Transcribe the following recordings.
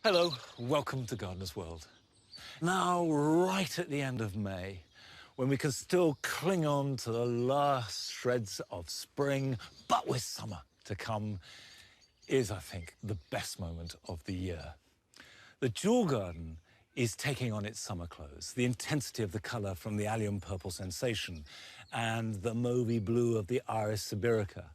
Hello, welcome to Gardener's World. Now, right at the end of May, when we can still cling on to the last shreds of spring, but with summer to come, is, I think, the best moment of the year. The jewel garden is taking on its summer clothes, the intensity of the colour from the allium purple sensation and the mauvey blue of the Iris sibirica,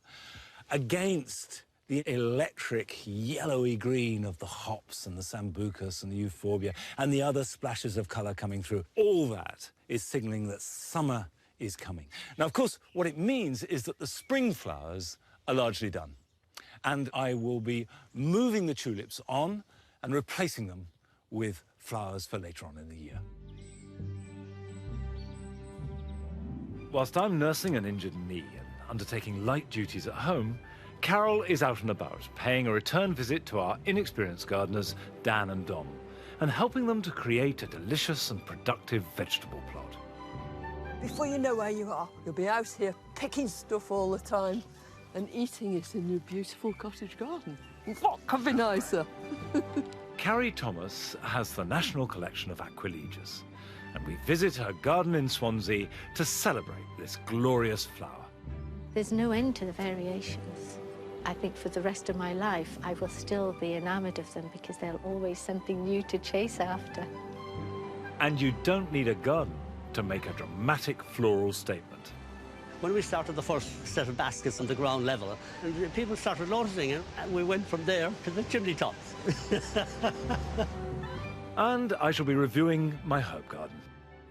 against the electric yellowy green of the hops and the sambucus and the euphorbia and the other splashes of colour coming through. All that is signalling that summer is coming. Now, of course, what it means is that the spring flowers are largely done. And I will be moving the tulips on and replacing them with flowers for later on in the year. Whilst I'm nursing an injured knee and undertaking light duties at home, Carol is out and about, paying a return visit to our inexperienced gardeners, Dan and Dom, and helping them to create a delicious and productive vegetable plot. Before you know where you are, you'll be out here picking stuff all the time and eating it in your beautiful cottage garden. What could be nicer? Carrie Thomas has the National Collection of Aquilegias, and we visit her garden in Swansea to celebrate this glorious flower. There's no end to the variations. I think for the rest of my life, I will still be enamoured of them because there's always something new to chase after. And you don't need a garden to make a dramatic floral statement. When we started the first set of baskets on the ground level, and people started noticing it, and we went from there to the chimney tops. And I shall be reviewing my herb garden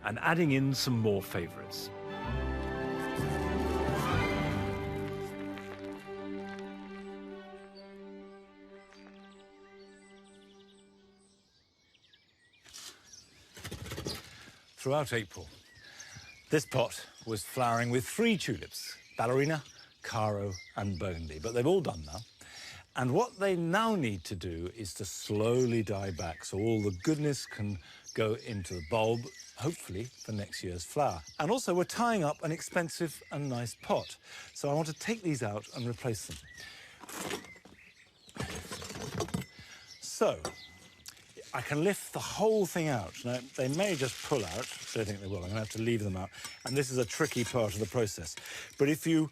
and adding in some more favourites. Throughout April, this pot was flowering with 3 tulips, Ballerina, Caro and Burgundy, but they've all done now. And what they now need to do is to slowly die back so all the goodness can go into the bulb, hopefully for next year's flower. And also we're tying up an expensive and nice pot, so I want to take these out and replace them. So, I can lift the whole thing out. Now, they may just pull out. I don't think they will. I'm going to have to leave them out. And this is a tricky part of the process. But if you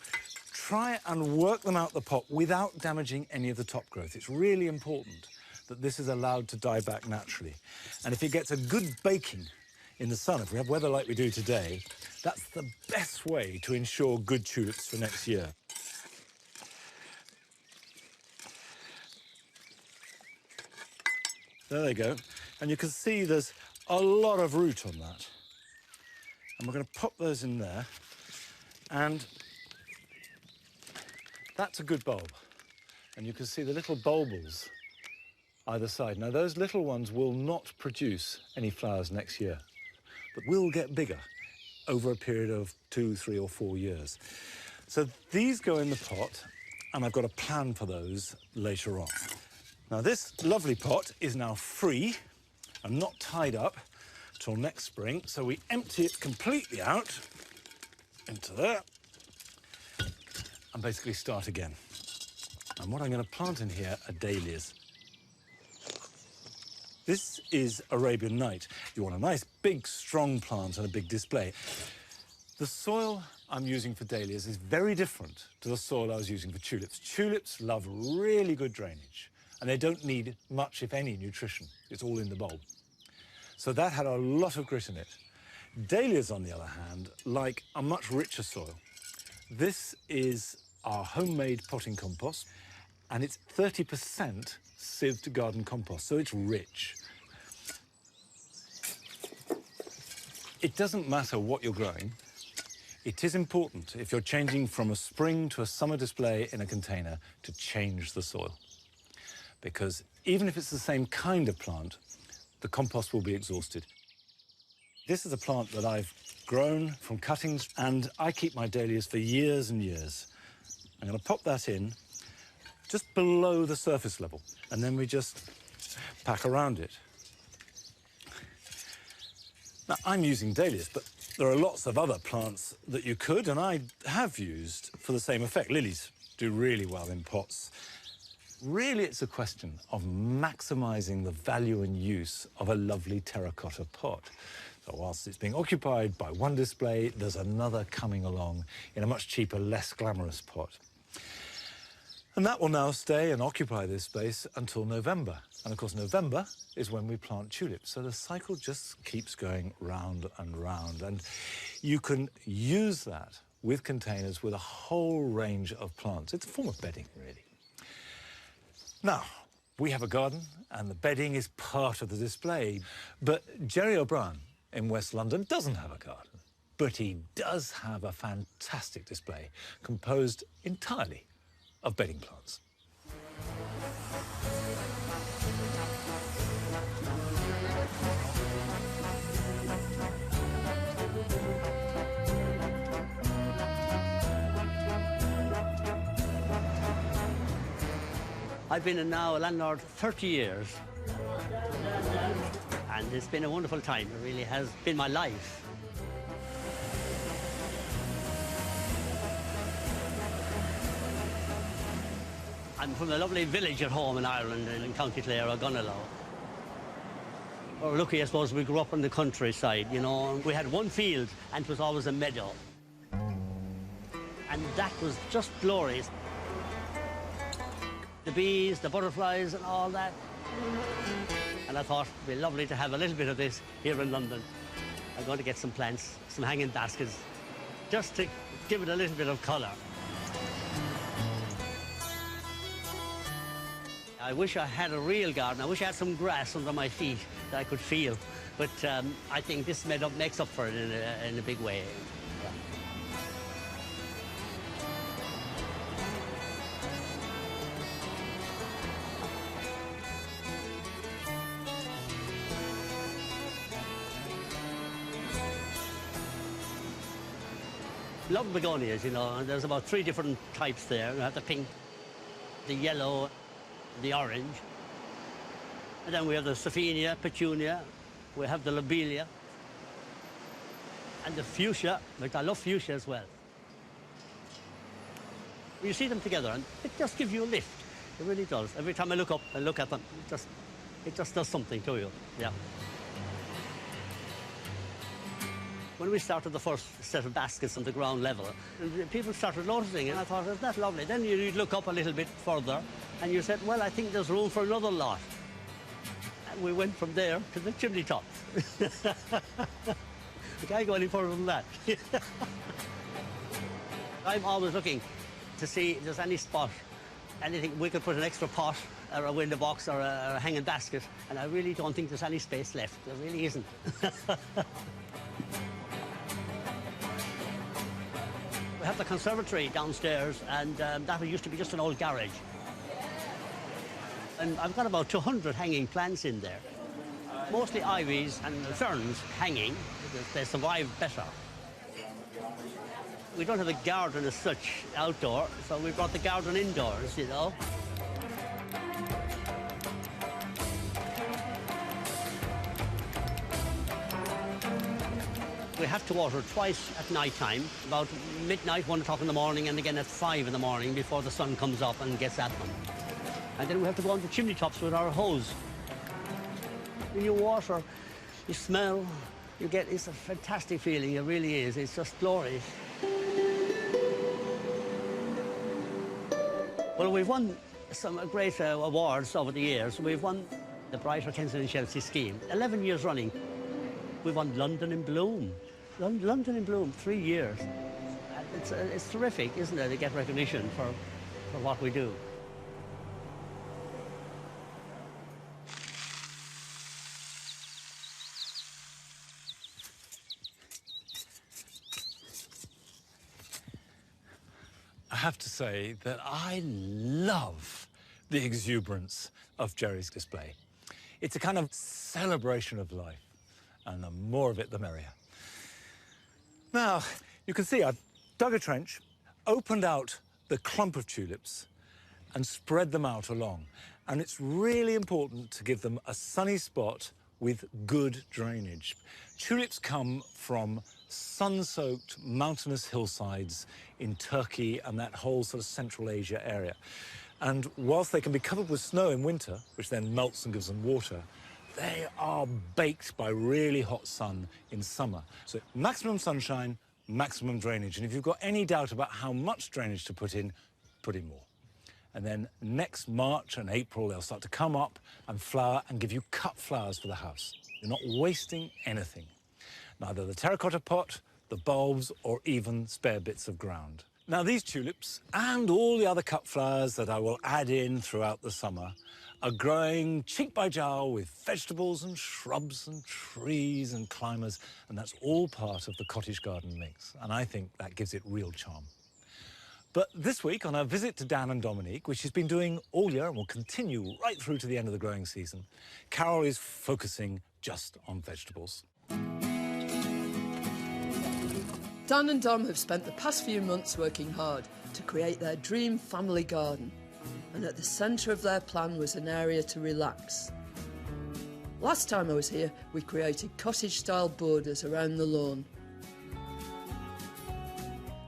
try and work them out the pot without damaging any of the top growth, it's really important that this is allowed to die back naturally. And if it gets a good baking in the sun, if we have weather like we do today, that's the best way to ensure good tulips for next year. There they go. And you can see there's a lot of root on that. And we're going to pop those in there. And that's a good bulb. And you can see the little bulbils either side. Now, those little ones will not produce any flowers next year, but will get bigger over a period of 2, 3 or 4 years. So these go in the pot, and I've got a plan for those later on. Now, this lovely pot is now free and not tied up till next spring, so we empty it completely out into there and basically start again. And what I'm going to plant in here are dahlias. This is Arabian Night. You want a nice, big, strong plant and a big display. The soil I'm using for dahlias is very different to the soil I was using for tulips. Tulips love really good drainage, and they don't need much, if any, nutrition. It's all in the bulb. So that had a lot of grit in it. Dahlias, on the other hand, like a much richer soil. This is our homemade potting compost, and it's 30% sieved garden compost, so it's rich. It doesn't matter what you're growing. It is important, if you're changing from a spring to a summer display in a container, to change the soil. Because even if it's the same kind of plant, the compost will be exhausted. This is a plant that I've grown from cuttings, and I keep my dahlias for years and years. I'm going to pop that in just below the surface level, and then we just pack around it. Now, I'm using dahlias, but there are lots of other plants that you could, and I have used for the same effect. Lilies do really well in pots. Really, it's a question of maximising the value and use of a lovely terracotta pot. So whilst it's being occupied by one display, there's another coming along in a much cheaper, less glamorous pot. And that will now stay and occupy this space until November. And of course, November is when we plant tulips. So the cycle just keeps going round and round. And you can use that with containers with a whole range of plants. It's a form of bedding, really. Now, we have a garden and the bedding is part of the display. But Jerry O'Brien in West London doesn't have a garden. But he does have a fantastic display composed entirely of bedding plants. I've been now a landlord 30 years. And it's been a wonderful time. It really has been my life. I'm from a lovely village at home in Ireland, in County Clare, Aquilegia. We're lucky, I suppose, we grew up in the countryside, you know. We had one field, and it was always a meadow. And that was just glorious. The bees, the butterflies, and all that. And I thought it'd be lovely to have a little bit of this here in London. I'm going to get some plants, some hanging baskets, just to give it a little bit of colour. I wish I had a real garden. I wish I had some grass under my feet that I could feel. But I think this makes up for it in a big way. Yeah. Love begonias, you know, and there's about 3 different types there. You have the pink, the yellow, the orange. And then we have the Saphinia, Petunia, we have the Lobelia, and the fuchsia, which I love fuchsia as well. You see them together and it just gives you a lift. It really does. Every time I look up and look at them, it just does something to you, yeah. When we started the first set of baskets on the ground level, people started noticing it, and I thought, isn't that lovely? Then you'd look up a little bit further, and you said, well, I think there's room for another lot. And we went from there to the chimney tops. I can't go any further than that. I'm always looking to see if there's any spot, anything, we could put an extra pot or a window box or a hanging basket, and I really don't think there's any space left. There really isn't. We have the conservatory downstairs, and that used to be just an old garage. And I've got about 200 hanging plants in there. Mostly ivies and ferns hanging, because they survive better. We don't have a garden as such outdoor, so we brought the garden indoors, you know. We have to water twice at night time, about midnight, 1 o'clock in the morning, and again at 5 in the morning before the sun comes up and gets at them. And then we have to go on the chimney tops with our hose. When you water, you smell, you get, it's a fantastic feeling, it really is. It's just glorious. Well, we've won some great awards over the years. We've won the Brighter Kensington Chelsea scheme, 11 years running. We've won London in Bloom. London in Bloom, 3 years. It's terrific, isn't it, to get recognition for what we do. I have to say that I love the exuberance of Jerry's display. It's a kind of celebration of life, and the more of it, the merrier. Now, you can see I've dug a trench, opened out the clump of tulips, and spread them out along. And it's really important to give them a sunny spot with good drainage. Tulips come from sun-soaked mountainous hillsides in Turkey and that whole sort of Central Asia area. And whilst they can be covered with snow in winter, which then melts and gives them water, they are baked by really hot sun in summer. So maximum sunshine, maximum drainage. And if you've got any doubt about how much drainage to put in more. And then next March and April, they'll start to come up and flower and give you cut flowers for the house. You're not wasting anything. Neither the terracotta pot, the bulbs, or even spare bits of ground. Now, these tulips and all the other cut flowers that I will add in throughout the summer are growing cheek by jowl with vegetables and shrubs and trees and climbers, and that's all part of the cottage garden mix, and I think that gives it real charm. But this week, on our visit to Dan and Dominique, which she's been doing all year and will continue right through to the end of the growing season, Carol is focusing just on vegetables. Dan and Dom have spent the past few months working hard to create their dream family garden. And at the centre of their plan was an area to relax. Last time I was here, we created cottage-style borders around the lawn.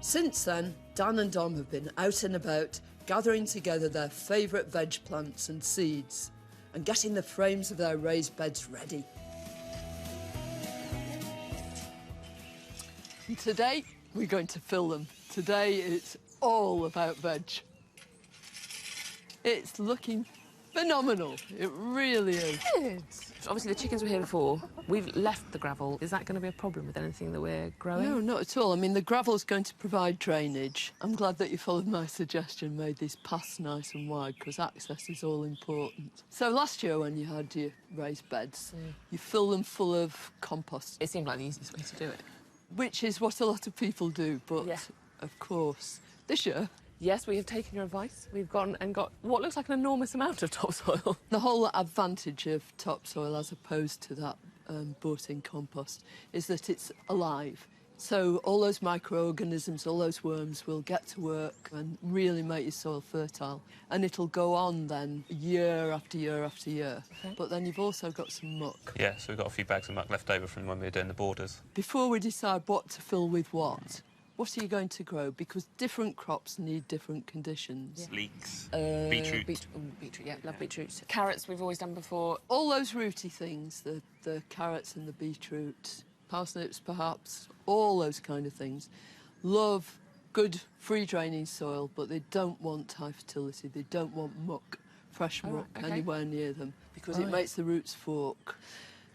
Since then, Dan and Dom have been out and about, gathering together their favourite veg plants and seeds, and getting the frames of their raised beds ready. And today, we're going to fill them. Today, it's all about veg. It's looking phenomenal. It really is. Good. Obviously, the chickens were here before. We've left the gravel. Is that going to be a problem with anything that we're growing? No, not at all. I mean, the gravel's going to provide drainage. I'm glad that you followed my suggestion, made these paths nice and wide, because access is all important. So last year, when you had your raised beds, you fill them full of compost. It seemed like the easiest way to do it. Which is what a lot of people do, but Yeah. of course, this year, Yes, we have taken your advice. We've gone and got what looks like an enormous amount of topsoil. the whole advantage of topsoil as opposed to that bought-in compost is that it's alive. So all those microorganisms, all those worms will get to work and really make your soil fertile. And it'll go on then year after year after year. Okay. But then you've also got some muck. Yeah, so we've got a few bags of muck left over from when we were doing the borders. Before we decide what to fill with what are you going to grow? Because different crops need different conditions. Leeks, beetroot. Beetroot, yeah, love beetroot. Carrots we've always done before. All those rooty things, the carrots and the beetroot, parsnips perhaps, all those kind of things, love good free-draining soil, but they don't want high fertility. They don't want muck, fresh muck, anywhere near them, because it makes the roots fork.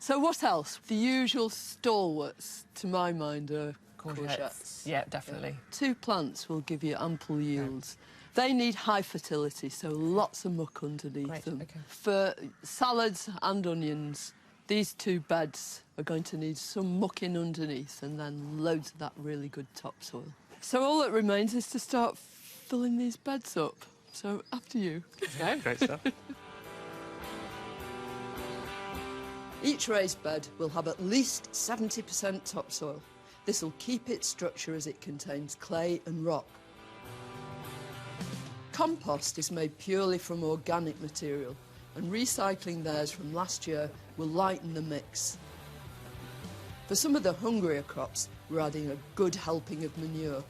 So what else? The usual stalwarts, to my mind, are courgettes. Yeah, definitely. 2 plants will give you ample yields. They need high fertility, so lots of muck underneath them. Okay. For salads and onions, these 2 beds are going to need some muck in underneath and then loads of that really good topsoil. So all that remains is to start filling these beds up. So after you. Okay. Great stuff. Each raised bed will have at least 70% topsoil. This will keep its structure as it contains clay and rock. Compost is made purely from organic material, and recycling theirs from last year will lighten the mix. For some of the hungrier crops, we're adding a good helping of manure.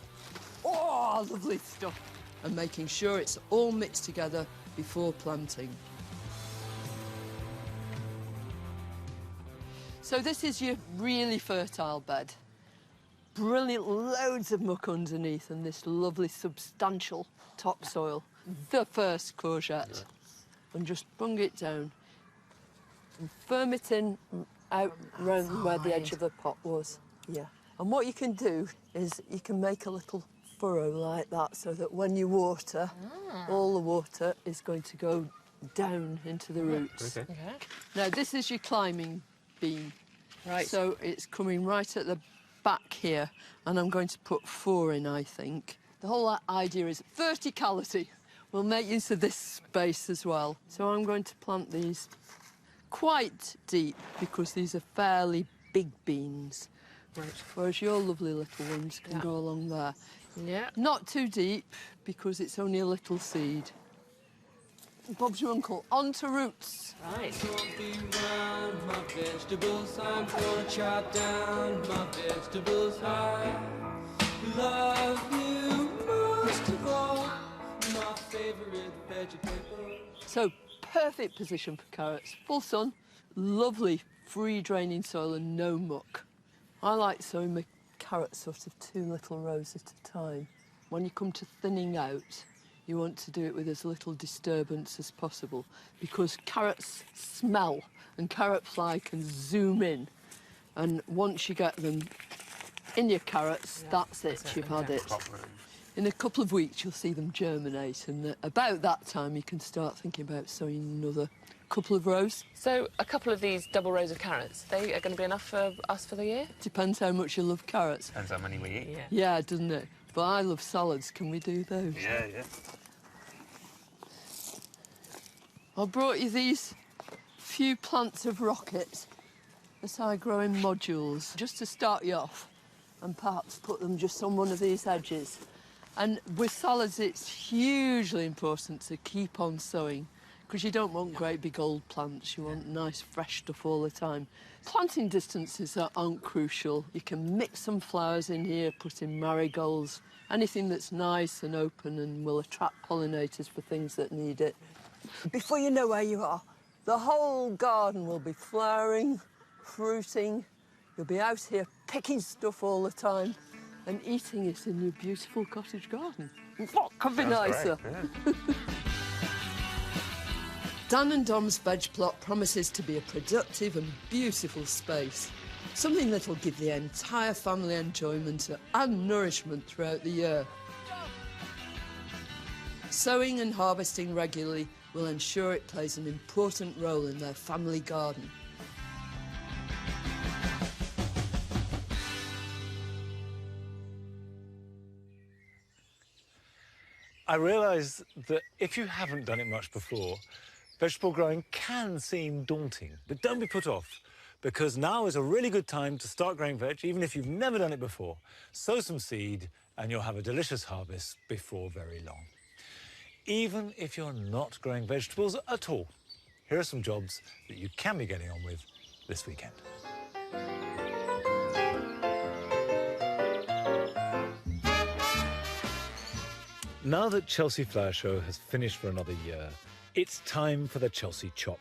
Oh, lovely stuff! And making sure it's all mixed together before planting. So this is your really fertile bed. Brilliant, loads of muck underneath and this lovely substantial topsoil. The first courgette. And just bung it down. And firm it in out round where the edge of the pot was. Yeah. And what you can do is you can make a little furrow like that so that when you water, all the water is going to go down into the roots. Okay. Now, this is your climbing beam. Right. So it's coming right at the back here, and I'm going to put 4 in, I think. The whole idea is verticality. We'll make use of this space as well. So I'm going to plant these quite deep because these are fairly big beans. Right. Whereas your lovely little ones can go along there. Yeah. Not too deep because it's only a little seed. Bob's your uncle. On to roots. Right. Round my vegetables, I'm gonna chop down my vegetables. I love you most of all, my favorite vegetable. So, perfect position for carrots. Full sun, lovely free draining soil and no muck. I like sowing my carrots sort of 2 little rows at a time. When you come to thinning out, you want to do it with as little disturbance as possible because carrots smell and carrot fly can zoom in. And once you get them in your carrots, that's it, you've had it. In a couple of weeks, you'll see them germinate, and about that time, you can start thinking about sowing another couple of rows. So a couple of these double rows of carrots, they are going to be enough for us for the year? Depends how much you love carrots. Depends how many we eat. Yeah, doesn't it? But I love salads. Can we do those? Yeah. I brought you these few plants of rocket that I grow in modules, just to start you off, and perhaps put them just on one of these edges. And with salads, it's hugely important to keep on sowing because you don't want great big old plants. You want nice, fresh stuff all the time. Planting distances aren't crucial. You can mix some flowers in here, put in marigolds, anything that's nice and open and will attract pollinators for things that need it. Before you know where you are, the whole garden will be flowering, fruiting. You'll be out here picking stuff all the time and eating it in your beautiful cottage garden. What could be nicer? Great, yeah. Dan and Dom's veg plot promises to be a productive and beautiful space. Something that'll give the entire family enjoyment and nourishment throughout the year. Sowing and harvesting regularly will ensure it plays an important role in their family garden. I realise that if you haven't done it much before, vegetable growing can seem daunting. But don't be put off, because now is a really good time to start growing veg, even if you've never done it before. Sow some seed and you'll have a delicious harvest before very long. Even if you're not growing vegetables at all, here are some jobs that you can be getting on with this weekend. Now that Chelsea Flower Show has finished for another year, it's time for the Chelsea Chop.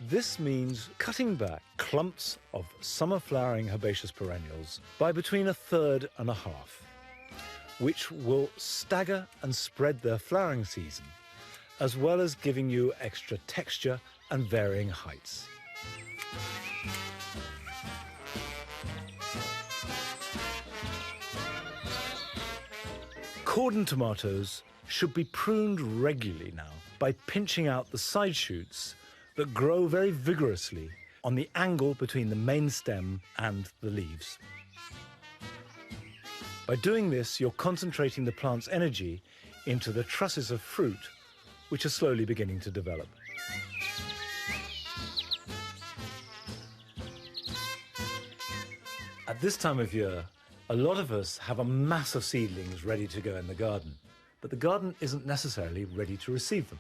This means cutting back clumps of summer-flowering herbaceous perennials by between 1/3 and 1/2, which will stagger and spread their flowering season, as well as giving you extra texture and varying heights. Cordon tomatoes should be pruned regularly now by pinching out the side shoots that grow very vigorously on the angle between the main stem and the leaves. By doing this, you're concentrating the plant's energy into the trusses of fruit, which are slowly beginning to develop. At this time of year, a lot of us have a mass of seedlings ready to go in the garden, but the garden isn't necessarily ready to receive them.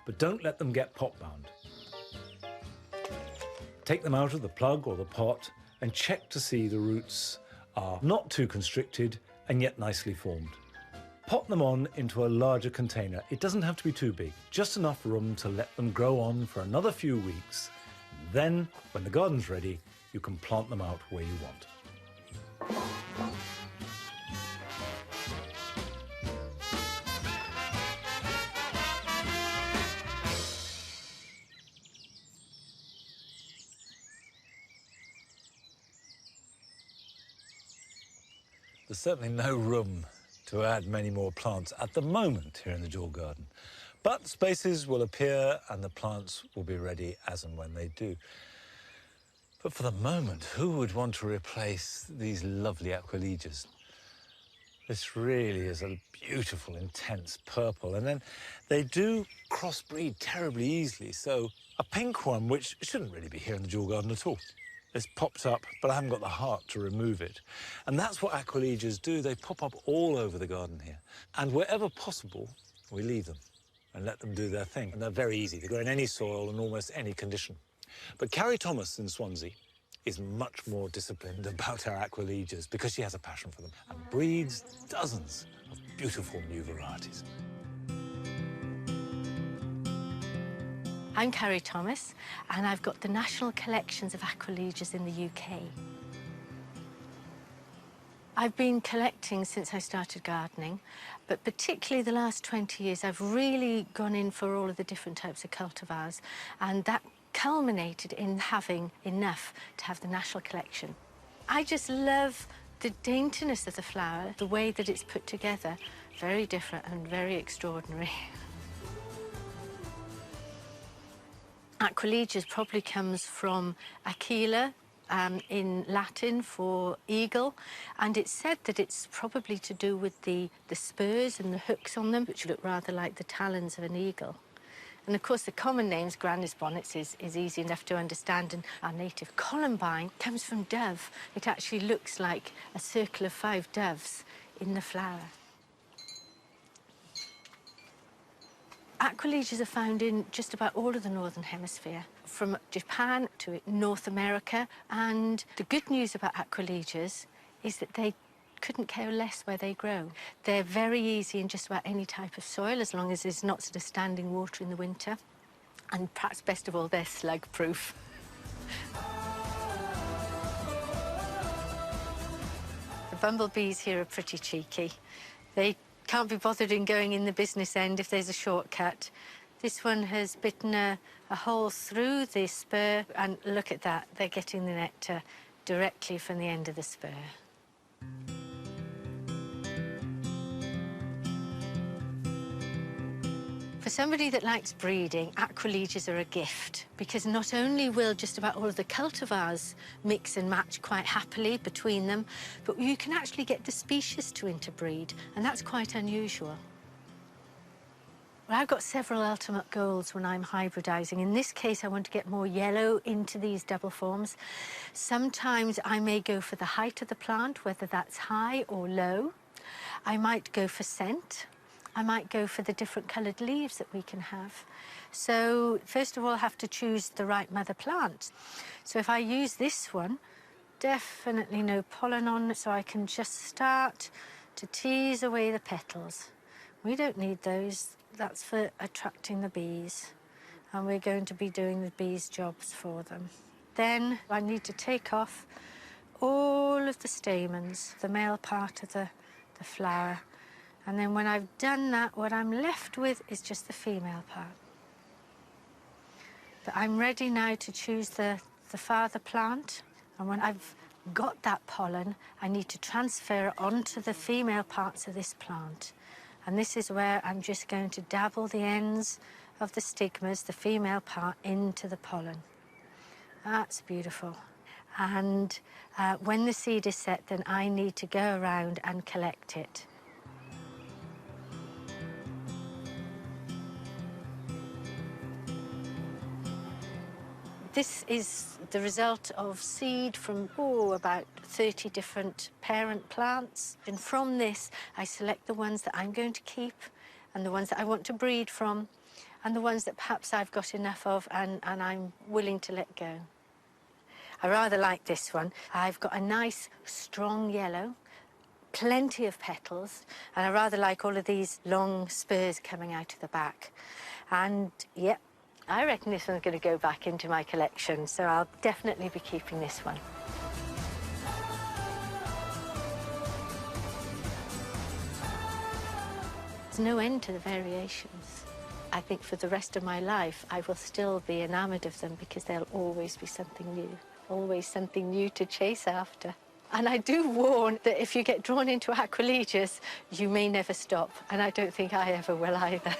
But don't let them get pot-bound. Take them out of the plug or the pot and check to see the roots are not too constricted and yet nicely formed. Pop them on into a larger container. It doesn't have to be too big, just enough room to let them grow on for another few weeks. And then, when the garden's ready, you can plant them out where you want. There's certainly no room to add many more plants at the moment here in the Jewel Garden. But spaces will appear and the plants will be ready as and when they do. But for the moment, who would want to replace these lovely Aquilegias? This really is a beautiful, intense purple. And then they do crossbreed terribly easily. So a pink one, which shouldn't really be here in the Jewel Garden at all, it's popped up, but I haven't got the heart to remove it. And that's what Aquilegias do. They pop up all over the garden here. And wherever possible, we leave them and let them do their thing. And they're very easy. They grow in any soil and almost any condition. But Carrie Thomas in Swansea is much more disciplined about her Aquilegias because she has a passion for them and breeds dozens of beautiful new varieties. I'm Carrie Thomas, and I've got the national collections of Aquilegias in the UK. I've been collecting since I started gardening, but particularly the last 20 years, I've really gone in for all of the different types of cultivars, and that culminated in having enough to have the national collection. I just love the daintiness of the flower, the way that it's put together, very different and very extraordinary. Aquilegia probably comes from Aquila, in Latin for eagle, and it's said that it's probably to do with the spurs and the hooks on them, which look rather like the talons of an eagle. And of course, the common names, Grandis bonnets, is easy enough to understand, and our native columbine comes from dove. It actually looks like a circle of 5 doves in the flower. Aquilegias are found in just about all of the Northern Hemisphere, from Japan to North America. And the good news about Aquilegias is that they couldn't care less where they grow. They're very easy in just about any type of soil, as long as there's not sort of standing water in the winter. And perhaps best of all, they're slug-proof. The bumblebees here are pretty cheeky. They can't be bothered in going in the business end if there's a shortcut. This one has bitten a hole through the spur, and look at that, they're getting the nectar directly from the end of the spur. For somebody that likes breeding, Aquilegias are a gift, because not only will just about all of the cultivars mix and match quite happily between them, but you can actually get the species to interbreed, and that's quite unusual. Well, I've got several ultimate goals when I'm hybridizing. In this case, I want to get more yellow into these double forms. Sometimes I may go for the height of the plant, whether that's high or low. I might go for scent. I might go for the different coloured leaves that we can have. So first of all, I have to choose the right mother plant. So if I use this one, definitely no pollen on, so I can just start to tease away the petals. We don't need those. That's for attracting the bees. And we're going to be doing the bees' jobs for them. Then I need to take off all of the stamens, the male part of the flower. And then when I've done that, what I'm left with is just the female part. But I'm ready now to choose the father plant. And when I've got that pollen, I need to transfer it onto the female parts of this plant. And this is where I'm just going to dabble the ends of the stigmas, the female part, into the pollen. That's beautiful. And when the seed is set, then I need to go around and collect it. This is the result of seed from, about 30 different parent plants. And from this, I select the ones that I'm going to keep and the ones that I want to breed from and the ones that perhaps I've got enough of and I'm willing to let go. I rather like this one. I've got a nice, strong yellow, plenty of petals, and I rather like all of these long spurs coming out of the back. And, yep, I reckon this one's going to go back into my collection, so I'll definitely be keeping this one. There's no end to the variations. I think for the rest of my life, I will still be enamoured of them because there'll always be something new to chase after. And I do warn that if you get drawn into Aquilegias, you may never stop, and I don't think I ever will either.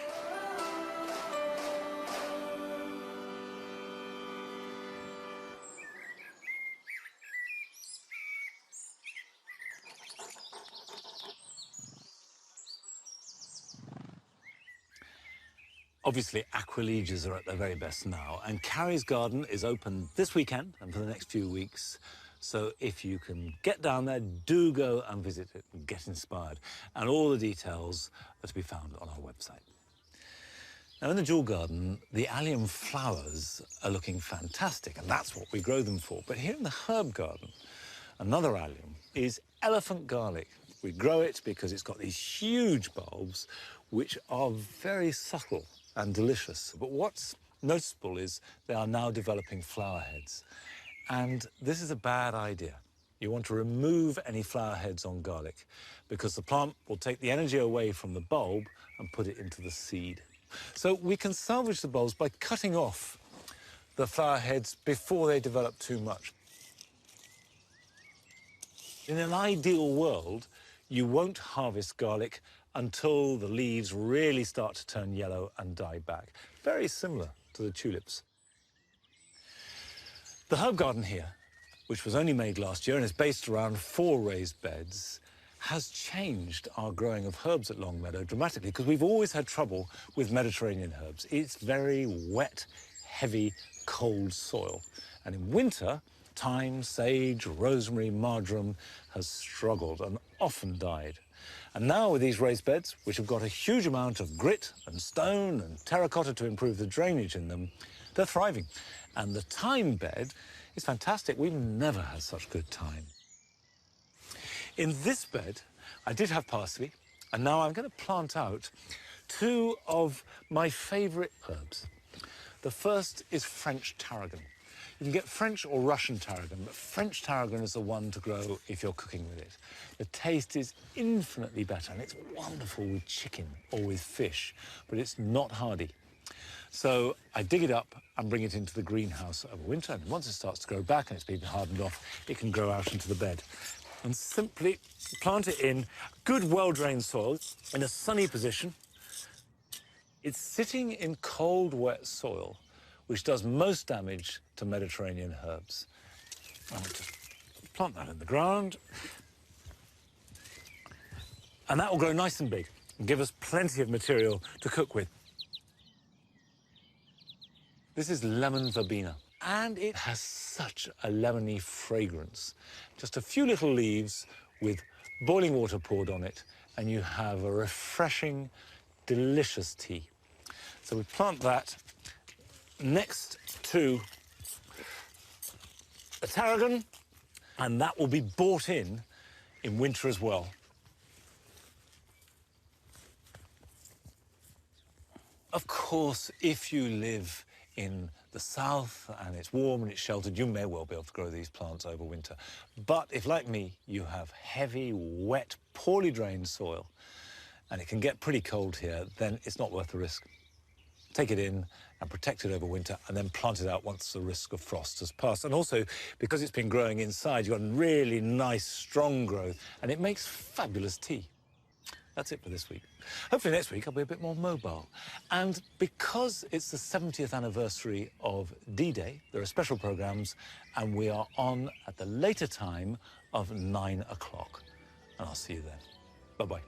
Obviously, Aquilegias are at their very best now, and Carrie's garden is open this weekend and for the next few weeks. So if you can get down there, do go and visit it and get inspired. And all the details are to be found on our website. Now, in the jewel garden, the allium flowers are looking fantastic, and that's what we grow them for. But here in the herb garden, another allium is elephant garlic. We grow it because it's got these huge bulbs, which are very subtle and delicious. But what's noticeable is they are now developing flower heads. And this is a bad idea. You want to remove any flower heads on garlic because the plant will take the energy away from the bulb and put it into the seed. So we can salvage the bulbs by cutting off the flower heads before they develop too much. In an ideal world, you won't harvest garlic until the leaves really start to turn yellow and die back. Very similar to the tulips. The herb garden here, which was only made last year and is based around 4 raised beds, has changed our growing of herbs at Longmeadow dramatically because we've always had trouble with Mediterranean herbs. It's very wet, heavy, cold soil. And in winter, thyme, sage, rosemary, marjoram has struggled and often died. And now with these raised beds, which have got a huge amount of grit and stone and terracotta to improve the drainage in them, they're thriving. And the thyme bed is fantastic. We've never had such good thyme. In this bed, I did have parsley, and now I'm going to plant out 2 of my favourite herbs. The first is French tarragon. You can get French or Russian tarragon, but French tarragon is the one to grow if you're cooking with it. The taste is infinitely better, and it's wonderful with chicken or with fish, but it's not hardy. So I dig it up and bring it into the greenhouse over winter, and once it starts to grow back and it's been hardened off, it can grow out into the bed. And simply plant it in good, well-drained soil in a sunny position. It's sitting in cold, wet soil, which does most damage to Mediterranean herbs. I'll just plant that in the ground. And that will grow nice and big and give us plenty of material to cook with. This is lemon verbena, and it has such a lemony fragrance. Just a few little leaves with boiling water poured on it, and you have a refreshing, delicious tea. So we plant that next to the tarragon, and that will be bought in winter as well. Of course, if you live in the south and it's warm and it's sheltered, you may well be able to grow these plants over winter. But if, like me, you have heavy, wet, poorly drained soil, and it can get pretty cold here, then it's not worth the risk. Take it in and protect it over winter, and then plant it out once the risk of frost has passed. And also, because it's been growing inside, you've got really nice, strong growth, and it makes fabulous tea. That's it for this week. Hopefully next week I'll be a bit more mobile. And because it's the 70th anniversary of D-Day, there are special programmes, and we are on at the later time of 9 o'clock. And I'll see you then. Bye-bye.